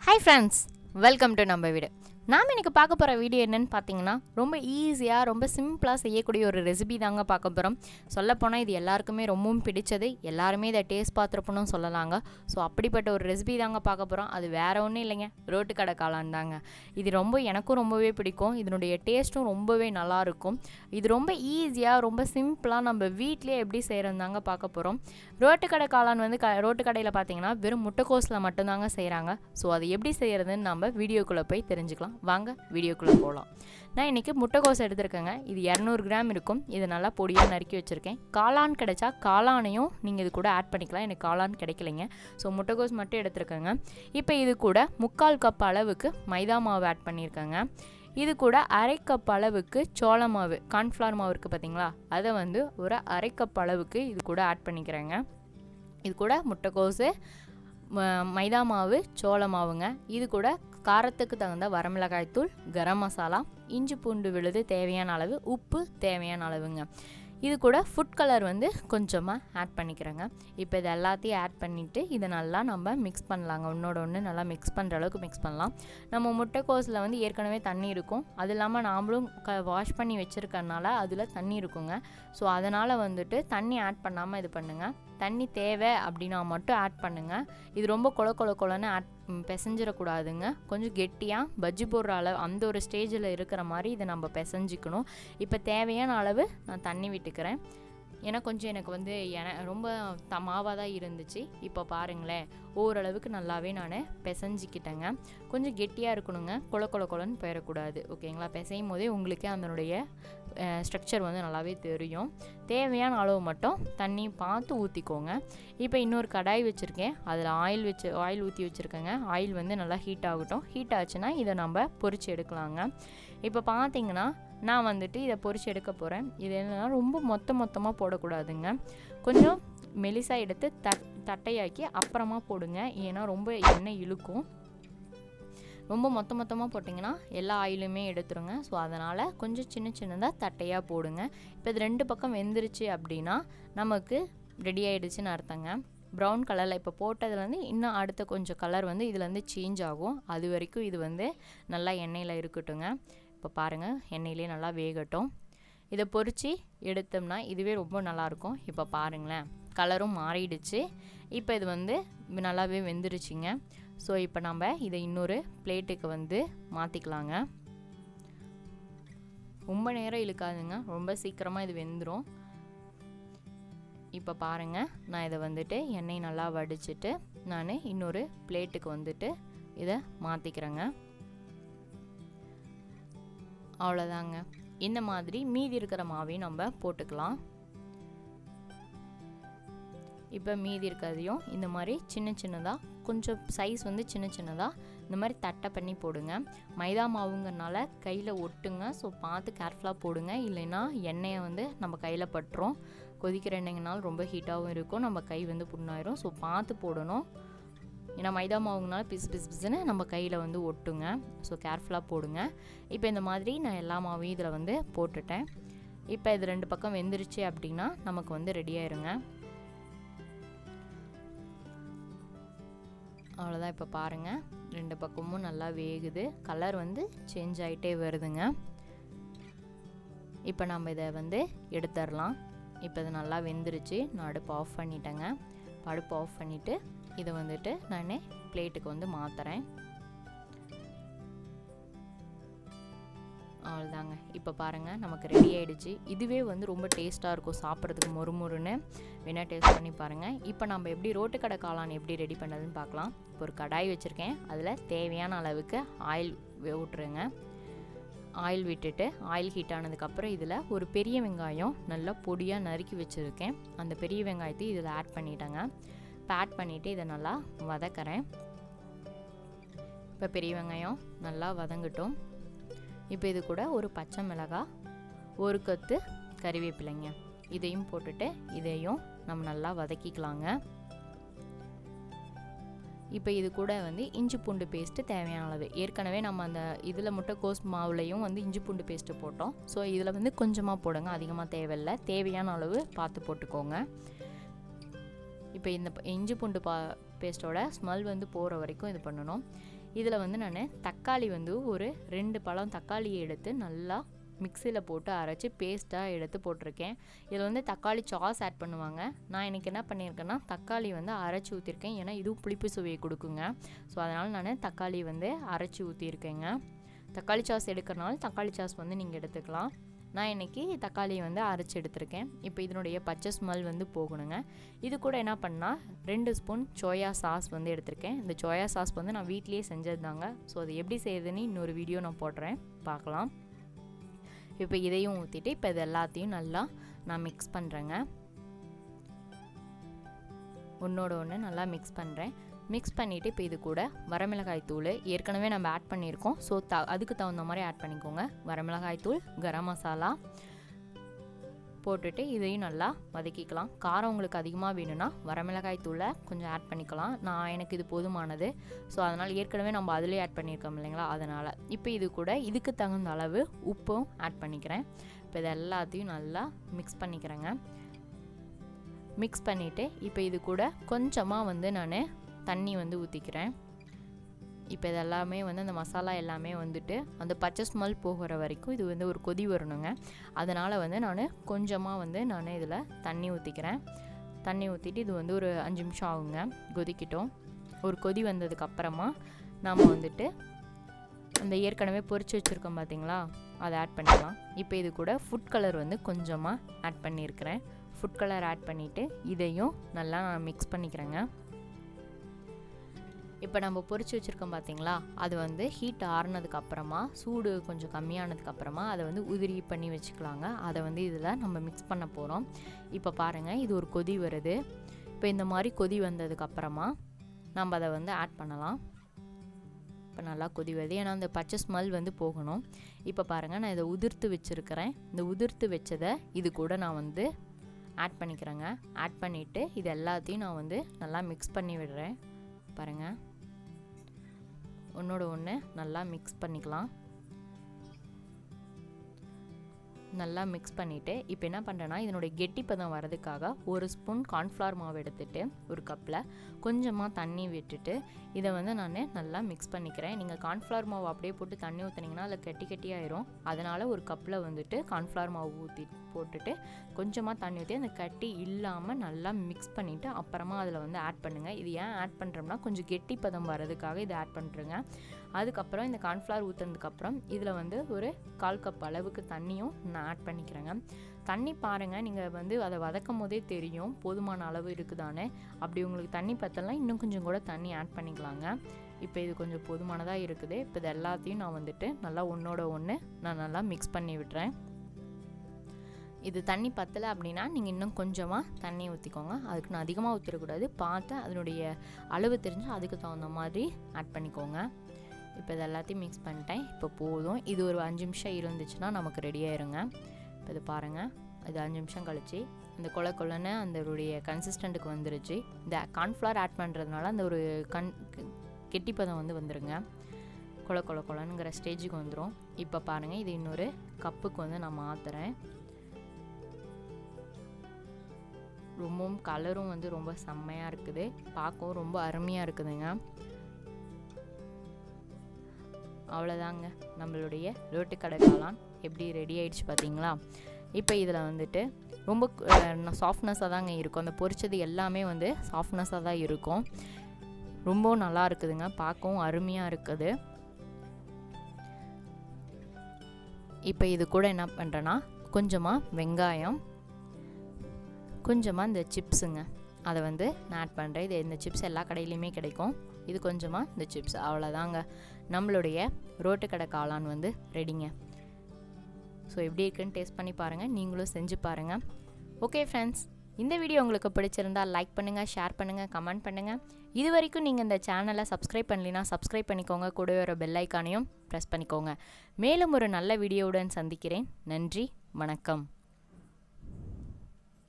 Hi friends, welcome to நம்ம வீடு. நாம் இன்றைக்கி பார்க்க போகிற வீடியோ என்னென்னு பார்த்தீங்கன்னா, ரொம்ப ஈஸியாக ரொம்ப சிம்பிளாக செய்யக்கூடிய ஒரு ரெசிபி தாங்க பார்க்க போகிறோம். சொல்லப்போனால் இது எல்லாருக்குமே ரொம்பவும் பிடிச்சது, எல்லாருமே இதை டேஸ்ட் பார்த்துருப்போன்னு சொல்லலாங்க. ஸோ அப்படிப்பட்ட ஒரு ரெசிபி தாங்க பார்க்க போகிறோம். அது வேறு ஒன்றும் இல்லைங்க, ரோட்டு காளான் தாங்க. இது எனக்கும் ரொம்பவே பிடிக்கும். இதனுடைய டேஸ்ட்டும் ரொம்பவே நல்லாயிருக்கும். இது ரொம்ப ஈஸியாக ரொம்ப சிம்பிளாக நம்ம வீட்டிலே எப்படி செய்கிறது தாங்க பார்க்க போகிறோம். ரோட்டு காளான் வந்து ரோட்டு கடையில் பார்த்தீங்கன்னா வெறும் முட்டைக்கோஸில் மட்டும்தாங்க செய்கிறாங்க. ஸோ அது எப்படி செய்கிறதுன்னு நம்ம வீடியோக்குள்ளே போய் தெரிஞ்சுக்கலாம். வாங்க வீடியோக்குள்ளே போகலாம். நான் இன்றைக்கி முட்டைக்கோஸ் எடுத்துருக்கேங்க. இது 200 கிராம் இருக்கும். இது நல்லா பொடியாக நறுக்கி வச்சுருக்கேன். காளான் கிடைச்சா காளானையும் நீங்கள் இது கூட ஆட் பண்ணிக்கலாம். எனக்கு காளான் கிடைக்கலைங்க, ஸோ முட்டைக்கோஸ் மட்டும் எடுத்துருக்கேங்க. இப்போ இது கூட 3/4 கப் அளவுக்கு மைதா மாவு ஆட் பண்ணியிருக்கேங்க. இது கூட அரை கப் அளவுக்கு சோள மாவு, கார்ன்ஃப்ளவர் மாவு இருக்குது பார்த்தீங்களா, அதை வந்து ஒரு அரை கப் அளவுக்கு இது கூட ஆட் பண்ணிக்கிறேங்க. இது கூட முட்டைக்கோஸு, மைதா மாவு, சோள மாவுங்க. இது கூட காரத்துக்கு தகுந்த வரமிளகாய் தூள், கரம் மசாலா, இஞ்சி பூண்டு விழுது தேவையான அளவு, உப்பு தேவையான அளவுங்க. இது கூட ஃபுட் கலர் வந்து கொஞ்சமாக ஆட் பண்ணிக்கிறேங்க. இப்போ இது எல்லாத்தையும் ஆட் பண்ணிவிட்டு இதை நல்லா நம்ம மிக்ஸ் பண்ணலாங்க. ஒன்று நல்லா மிக்ஸ் பண்ணுற அளவுக்கு மிக்ஸ் பண்ணலாம். நம்ம முட்டைக்கோஸில் வந்து ஏற்கனவே தண்ணி இருக்கும். அது இல்லாமல் நாமளும் வாஷ் பண்ணி வச்சுருக்கறனால அதில் தண்ணி இருக்குங்க. ஸோ அதனால் வந்துட்டு தண்ணி ஆட் பண்ணாமல் இது பண்ணுங்கள். தண்ணி தேவை அப்படின்னா மட்டும் ஆட் பண்ணுங்கள். இது ரொம்ப கொலன்னு பிசைஞ்சிடக்கூடாதுங்க. கொஞ்சம் கெட்டியாக பஜ்ஜி போடுற அளவு அந்த ஒரு ஸ்டேஜில் இருக்கிற மாதிரி இதை நம்ம பிசைஞ்சிக்கணும். இப்போ தேவையான அளவு நான் தண்ணி விட்டுக்கிறேன். ஏன்னா கொஞ்சம் எனக்கு வந்து ரொம்ப மாவாக தான் இருந்துச்சு. இப்போ பாருங்களேன், ஓரளவுக்கு நல்லாவே நான் பிசைஞ்சிக்கிட்டேங்க. கொஞ்சம் கெட்டியாக இருக்கணுங்க, கொலன்னு போயிடக்கூடாது. ஓகேங்களா? பிசையும் போதே உங்களுக்கே அதனுடைய ஸ்ட்ரக்சர் வந்து நல்லாவே தெரியும். தேவையான அளவு மட்டும் தண்ணி பார்த்து ஊற்றிக்கோங்க. இப்போ இன்னொரு கடாய் வச்சுருக்கேன். அதில் ஆயில் ஊற்றி வச்சுருக்கேங்க. ஆயில் வந்து நல்லா ஹீட் ஆகட்டும். ஹீட் ஆச்சுன்னா இதை நம்ம பொரிச்சு எடுக்கலாங்க. இப்போ பார்த்தீங்கன்னா நான் வந்துட்டு இதை பொரிச்சு எடுக்க போகிறேன். இது என்னென்னா ரொம்ப மொத்தமாக போடக்கூடாதுங்க. கொஞ்சம் மெலிசாக எடுத்து தட்டையாக்கி அப்புறமா போடுங்க. ஏன்னா ரொம்ப எண்ணெய் இழுக்கும். ரொம்ப மொத்தமாக போட்டிங்கன்னா எல்லா ஆயிலுமே எடுத்துருங்க. ஸோ அதனால் கொஞ்சம் சின்னதாக தட்டையாக போடுங்க. இப்போ இது 2 பக்கம் வெந்துருச்சு அப்படின்னா நமக்கு ரெடி ஆகிடுச்சுன்னு அர்த்தங்க. ப்ரௌன் கலரில் இப்போ போட்டதுலேருந்து இன்னும் அடுத்த கொஞ்சம் கலர் வந்து இதுலேருந்து சேஞ்ச் ஆகும். அது வரைக்கும் இது வந்து நல்லா எண்ணெயில் இருக்கட்டுங்க. இப்போ பாருங்கள், எண்ணெயிலே நல்லா வேகட்டும். இதை பொரித்து எடுத்தோம்னா இதுவே ரொம்ப நல்லாயிருக்கும். இப்போ பாருங்களேன், கலரும் மாறிடுச்சு. இப்போ இது வந்து நல்லாவே வெந்துருச்சுங்க. ஸோ இப்போ நம்ம இதை இன்னொரு பிளேட்டுக்கு வந்து மாற்றிக்கலாங்க. ரொம்ப நேரம் இழுக்காதுங்க, ரொம்ப சீக்கிரமாக இது வெந்துடும். இப்போ பாருங்கள், நான் இதை வந்துட்டு எண்ணெய் நல்லா வடிச்சிட்டு நான் இன்னொரு பிளேட்டுக்கு வந்துட்டு இதை மாற்றிக்கிறேங்க. அவ்வளோதாங்க. இந்த மாதிரி மீதி இருக்கிற மாவையும் நம்ம போட்டுக்கலாம். இப்போ மீதி இருக்கிறதையும் இந்த மாதிரி சின்னதாக கொஞ்சம் சைஸ் வந்து சின்னதாக இந்த மாதிரி தட்டை பண்ணி போடுங்க. மைதா மாவுங்கிறனால கையில் ஒட்டுங்க. ஸோ பார்த்து கேர்ஃபுல்லாக போடுங்க, இல்லைன்னா எண்ணெயை வந்து நம்ம கையில் பட்டுரும். கொதிக்கிற எண்ணெய்னாலும் ரொம்ப ஹீட்டாகவும் இருக்கும், நம்ம கை வந்து புண்ணாயிரும். ஸோ பார்த்து போடணும். ஏன்னா மைதா மாவுங்கனால பிசுன்னு நம்ம கையில் வந்து ஒட்டுங்க. ஸோ கேர்ஃபுல்லாக போடுங்க. இப்போ இந்த மாதிரி நான் எல்லா மாவையும் இதில் வந்து போட்டுட்டேன். இப்போ இது 2 பக்கம் வெந்துருச்சு அப்படின்னா நமக்கு வந்து ரெடி ஆயிருங்க. அவ்வளோதான். இப்போ பாருங்கள், 2 பக்கமும் நல்லா வேகுது. கலர் வந்து சேஞ்ச் ஆகிட்டே வருதுங்க. இப்போ நம்ம இதை வந்து எடுத்துடலாம். இப்போ இது நல்லா வெந்துருச்சு. நான் அடுப்பு ஆஃப் பண்ணிட்டேங்க. அடுப்பு ஆஃப் பண்ணிவிட்டு இதை வந்துட்டு நான் பிளேட்டுக்கு வந்து மாற்றுறேன். அவ்வளோதாங்க. இப்போ பாருங்கள், நமக்கு ரெடி ஆகிடுச்சு. இதுவே வந்து ரொம்ப டேஸ்ட்டாக இருக்கும், சாப்பிட்றதுக்கு மொறுன்னு. வேணால் டேஸ்ட் பண்ணி பாருங்கள். இப்போ நம்ம எப்படி ரோட்டு காளான் எப்படி ரெடி பண்ணதுன்னு பார்க்கலாம். இப்போ ஒரு கடாய் வச்சுருக்கேன். அதில் தேவையான அளவுக்கு ஆயில் விட்டுருங்க. ஆயில் விட்டுட்டு ஆயில் ஹீட் ஆனதுக்கப்புறம் இதில் ஒரு பெரிய வெங்காயம் நல்லா பொடியாக நறுக்கி வச்சுருக்கேன். அந்த பெரிய வெங்காயத்தையும் இதில் ஆட் பண்ணிட்டேங்க. இப்போ ஆட் பண்ணிவிட்டு இதை நல்லா வதக்கிறேன். இப்போ பெரிய வெங்காயம் நல்லா வதங்கட்டும். இப்போ இது கூட ஒரு பச்சை மிளகாய், ஒரு கொத்து கறிவேப்பிலைங்க, இதையும் போட்டுட்டு இதையும் நம்ம நல்லா வதக்கிக்கலாங்க. இப்போ இது கூட வந்து இஞ்சி பூண்டு பேஸ்ட்டு தேவையான அளவு. ஏற்கனவே நம்ம அந்த இதில் முட்டைக்கோஸ் மாவுலையும் வந்து இஞ்சி பூண்டு பேஸ்ட்டு போட்டோம். ஸோ இதில் வந்து கொஞ்சமாக போடுங்க, அதிகமாக தேவையில்லை. தேவையான அளவு பார்த்து போட்டுக்கோங்க. இப்போ இந்த இஞ்சி பூண்டு பேஸ்ட்டோட ஸ்மெல் வந்து போகிற வரைக்கும் இது பண்ணணும். இதில் வந்து நான் தக்காளி வந்து ஒரு 2 பழம் தக்காளியை எடுத்து நல்லா மிக்சியில் போட்டு அரைச்சி பேஸ்ட்டாக எடுத்து போட்டிருக்கேன். இதில் வந்து தக்காளி சாஸ் ஆட் பண்ணுவாங்க. நான் இன்றைக்கி என்ன பண்ணியிருக்கேன்னா தக்காளி வந்து அரைச்சி ஊற்றிருக்கேன். ஏன்னா இதுவும் புளிப்பு சுவையை கொடுக்குங்க. ஸோ அதனால் நான் தக்காளி வந்து அரைச்சி ஊற்றிருக்கேங்க. தக்காளி சாஸ் எடுக்கிறனால தக்காளி சாஸ் வந்து நீங்கள் எடுத்துக்கலாம். நான் இன்றைக்கி தக்காளியை வந்து அரைச்சி எடுத்திருக்கேன். இப்போ இதனுடைய பச்சை ஸ்மெல் வந்து போகணுங்க. இது கூட என்ன பண்ணால் 2 ஸ்பூன் சோயா சாஸ் வந்து எடுத்திருக்கேன். இந்த சோயா சாஸ் வந்து நான் வீட்லேயே செஞ்சது தாங்க. ஸோ அது எப்படி செய்யுதுன்னு இன்னொரு வீடியோ நான் போடுறேன், பார்க்கலாம். இப்போ இதையும் ஊற்றிட்டு இப்போ இது எல்லாத்தையும் நல்லா நான் மிக்ஸ் பண்ணுறேங்க. ஒன்றோட ஒன்று நல்லா மிக்ஸ் பண்ணுறேன். மிக்ஸ் பண்ணிவிட்டு இப்போ இது கூட வரமிளகாய் தூள் ஏற்கனவே நம்ம ஆட் பண்ணியிருக்கோம். ஸோ அதுக்கு தகுந்த மாதிரி ஆட் பண்ணிக்கோங்க. வரமிளகாய் தூள், கரம் மசாலா போட்டுட்டு இதையும் நல்லா வதக்கிக்கலாம். காரம் உங்களுக்கு அதிகமாக வேணும்னா வரமிளகாய் தூளை கொஞ்சம் ஆட் பண்ணிக்கலாம். எனக்கு இது போதுமானது. ஸோ அதனால் ஏற்கனவே நம்ம அதிலே ஆட் பண்ணியிருக்கோம் இல்லைங்களா, அதனால் இப்போ இது கூட இதுக்கு தகுந்த அளவு உப்பும் ஆட் பண்ணிக்கிறேன். இப்போ இது எல்லாத்தையும் நல்லா மிக்ஸ் பண்ணிக்கிறேங்க. மிக்ஸ் பண்ணிவிட்டு இப்போ இது கூட கொஞ்சமாக வந்து நான் தண்ணி வந்து ஊற்றிக்கிறேன். இப்போ இதெல்லாமே வந்து அந்த மசாலா எல்லாமே வந்துட்டு அந்த பச்சை ஸ்மெல் போகிற வரைக்கும் இது வந்து ஒரு கொதி வரணுங்க. அதனால் வந்து நான் கொஞ்சமாக வந்து நான் இதில் தண்ணி ஊற்றிக்கிறேன். தண்ணி ஊற்றிட்டு இது வந்து ஒரு 5 நிமிஷம் ஆகுங்க. கொதிக்கிட்டோம். ஒரு கொதி வந்ததுக்கப்புறமா நாம் வந்துட்டு அந்த ஏற்கனவே பொரிச்சு வச்சுருக்கோம் பார்த்தீங்களா, அதை ஆட் பண்ணிக்கலாம். இப்போ இது கூட ஃபுட் கலர் வந்து கொஞ்சமாக ஆட் பண்ணியிருக்கிறேன். ஃபுட் கலர் ஆட் பண்ணிவிட்டு இதையும் நல்லா நான் மிக்ஸ் பண்ணிக்கிறேங்க. இப்போ நம்ம பொரிச்சு வச்சுருக்கோம் பார்த்தீங்களா, அது வந்து ஹீட் ஆறுனதுக்கப்புறமா சூடு கொஞ்சம் கம்மியானதுக்கப்புறமா அதை வந்து உதிரி பண்ணி வச்சுக்கலாங்க. அதை வந்து இதில் நம்ம மிக்ஸ் பண்ண போகிறோம். இப்போ பாருங்கள், இது ஒரு கொதி வருது. இப்போ இந்த மாதிரி கொதி வந்ததுக்கப்புறமா நம்ம அதை வந்து ஆட் பண்ணலாம். இப்போ நல்லா கொதி வருது. ஏன்னா அந்த பச்சை ஸ்மெல் வந்து போகணும். இப்போ பாருங்கள், நான் இதை உதிர்த்து வச்சுருக்கிறேன். இந்த உதிர்த்து வச்சதை இது கூட நான் வந்து ஆட் பண்ணிக்கிறேங்க. ஆட் பண்ணிவிட்டு இது எல்லாத்தையும் நான் வந்து நல்லா மிக்ஸ் பண்ணி விடுறேன். பாருங்கள், ஒன்றோட ஒன்று நல்லா மிக்ஸ் பண்ணிக்கலாம். நல்லா மிக்ஸ் பண்ணிவிட்டு இப்போ என்ன பண்ணுறேன்னா இதனுடைய கெட்டிப்பதம் வரதுக்காக 1 ஸ்பூன் கார்ன்ஃப்ளவர் மாவு எடுத்துகிட்டு ஒரு கப்பில் கொஞ்சமாக தண்ணி விட்டுட்டு இதை வந்து நான் நல்லா மிக்ஸ் பண்ணிக்கிறேன். நீங்கள் கார்ன்ஃப்ளவர் மாவு அப்படியே போட்டு தண்ணி ஊற்றினீங்கன்னா அதில் கட்டியாயிரும். அதனால் ஒரு கப்பில் வந்துட்டு கார்ன்ஃப்ளவர் மாவு போட்டுட்டு கொஞ்சமாக தண்ணி ஊற்றி அந்த கட்டி இல்லாமல் நல்லா மிக்ஸ் பண்ணிவிட்டு அப்புறமா அதில் வந்து ஆட் பண்ணுங்கள். இது ஏன் ஆட் பண்ணுறோம்னா கொஞ்சம் கெட்டிப்பதம் வரதுக்காக இதை ஆட் பண்ணுறேங்க. அதுக்கப்புறம் இந்த கார்ன்ஃப்ளவர் ஊற்றுனதுக்கப்புறம் இதில் வந்து ஒரு 1/4 கப் அளவுக்கு தண்ணியும் நான் ஆட் பண்ணிக்கிறேங்க. தண்ணி பாருங்கள், நீங்கள் வந்து அதை வதக்கும் போதே தெரியும் போதுமான அளவு இருக்குதானே. அப்படி உங்களுக்கு தண்ணி பத்தலாம் இன்னும் கொஞ்சம் கூட தண்ணி ஆட் பண்ணிக்கலாங்க. இப்போ இது கொஞ்சம் போதுமானதாக இருக்குது. இப்போ இது எல்லாத்தையும் நான் வந்துட்டு நல்லா ஒன்றோட ஒன்று நான் நல்லா மிக்ஸ் பண்ணி விட்டுறேன். இது தண்ணி பத்தலை அப்படின்னா நீங்கள் இன்னும் கொஞ்சமாக தண்ணி ஊற்றிக்கோங்க. அதுக்கு நான் அதிகமாக ஊற்றிடக்கூடாது. பார்த்து அதனுடைய அளவு தெரிஞ்சு அதுக்கு தகுந்த மாதிரி ஆட் பண்ணிக்கோங்க. இப்போ இது எல்லாத்தையும் மிக்ஸ் பண்ணிட்டேன். இப்போ போதும். இது ஒரு 5 நிமிஷம் இருந்துச்சுன்னா நமக்கு ரெடி ஆயிருங்க. இப்போ இது பாருங்கள், இது 5 நிமிஷம் கழிச்சு அந்த கொலன்னு அதனுடைய கன்சிஸ்டண்ட்டுக்கு வந்துருச்சு. இந்த கார்ன்ஃப்ளவர் ஆட் பண்ணுறதுனால அந்த ஒரு கெட்டிப்பதம் வந்து வந்துருங்க. கொலங்கிற ஸ்டேஜுக்கு வந்துடும். இப்போ பாருங்கள், இது இன்னொரு கப்புக்கு வந்து நான் மாற்றுறேன். ரொம்பவும் கலரும் வந்து ரொம்ப செம்மையாக இருக்குது. பார்க்கவும் ரொம்ப அருமையாக இருக்குதுங்க. அவ்வளோதாங்க, நம்மளுடைய ரோட்டு கடை காளான் எப்படி ரெடி ஆகிடுச்சு பார்த்தீங்களா. இப்போ இதில் வந்துட்டு ரொம்ப சாஃப்ட்னஸாக தாங்க இருக்கும். அந்த பொரிச்சது எல்லாமே வந்து சாஃப்ட்னஸாக தான் இருக்கும். ரொம்பவும் நல்லா இருக்குதுங்க, பார்க்கவும் அருமையாக இருக்குது. இப்போ இது கூட என்ன பண்ணுறேன்னா கொஞ்சமாக வெங்காயம், கொஞ்சமாக இந்த சிப்ஸுங்க அதை வந்து நான் ஆட் பண்ணுறேன். இது இந்த சிப்ஸ் எல்லா கடையிலையுமே கிடைக்கும். இது கொஞ்சமாக இந்த சிப்ஸ். அவ்வளோதாங்க, நம்மளுடைய ரோட்டு கடை காளான் வந்து ரெடிங்க. ஸோ எப்படி இருக்குன்னு டேஸ்ட் பண்ணி பாருங்கள், நீங்களும் செஞ்சு பாருங்கள். ஓகே ஃப்ரெண்ட்ஸ், இந்த வீடியோ உங்களுக்கு பிடிச்சிருந்தால் லைக் பண்ணுங்கள், ஷேர் பண்ணுங்கள், கமெண்ட் பண்ணுங்கள். இது வரைக்கும் நீங்கள் இந்த சேனலை சப்ஸ்கிரைப் பண்ணலைன்னா சப்ஸ்கிரைப் பண்ணிக்கோங்க. கூடவே ஒரு பெல் ஐக்கானையும் ப்ரெஸ் பண்ணிக்கோங்க. மேலும் ஒரு நல்ல வீடியோவுடன் சந்திக்கிறேன். நன்றி, வணக்கம்.